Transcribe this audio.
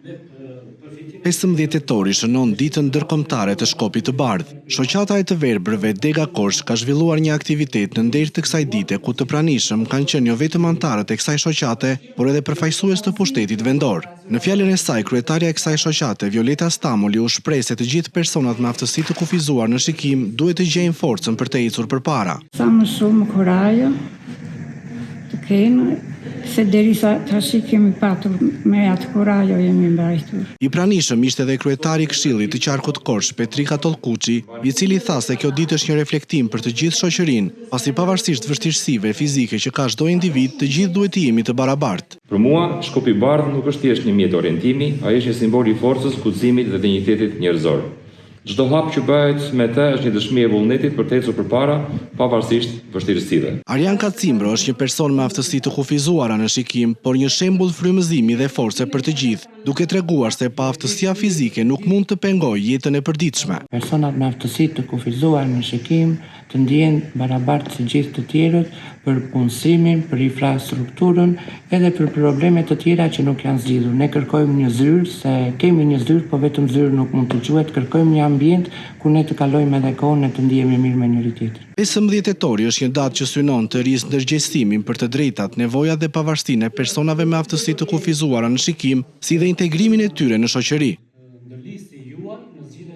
15 tetori shënon ditën ndërkombëtare të Shkopit të Bardh. Shoqata e të verbërve Dega Korsh ka zhvilluar një aktivitet në ndër të kësaj dite ku të pranishëm kanë qenë jo vetëm anëtarët e kësaj shoqate, por edhe përfaqësues të pushtetit vendor. Në fjalën e saj, kryetaria e kësaj shoqate, Violeta Stamoli, u shpreh se të gjithë personat me aftësi të kufizuar në shikim duhet të gjejnë forcën për të ecur përpara. Sa më shumë kurajo të kenë, se derisa tash kemi patur me atë kurajo jemi mbajtur. I pranishëm ishte edhe kryetari i Këshillit të Qarkut Korsh, Petrika Tollkuçi, i cili tha se kjo ditë është një reflektim për të gjithë shoqërinë, pasi pavarësisht vështirësive fizike që ka çdo individ, të gjithë duhet të jemi të barabartë. Për mua, Shkopi i Bardh nuk është thjesht një mjet orientimi, ai është një simbol i forcës, guximit dhe dinjitetit njerëzor. Çdo hap që bëhet me të është një dëshmi e vullnetit për të ecur përpara, pavarësisht vështirësive. Arjan Kacimbro është një person me aftësi të kufizuara në shikim, por një shembull frymëzimi dhe force për të gjithë, duke treguar se pa aftësia fizike nuk mund të pengojë jetën e përditshme. Personat me aftësi të kufizuar në shikim të ndihen barabartë si gjithë të tjerët për punësimin, për infrastrukturën, edhe për probleme të tjera që nuk janë zgjidhur. Ne kërkojmë një zyrë, se kemi një zyrë, po vetëm zyrë nuk mund të quhet, kërkojmë një ambient ku ne të kalojmë edhe kohën e të ndihemi mirë me njëri tjetrin. 15 tetori është një datë që synon të risë ndërgjegjësimin për të drejtat, nevojat dhe pavarësinë e personave me aftësi të kufizuara në shikim, si dhe integrimin e tyre në shoqëri.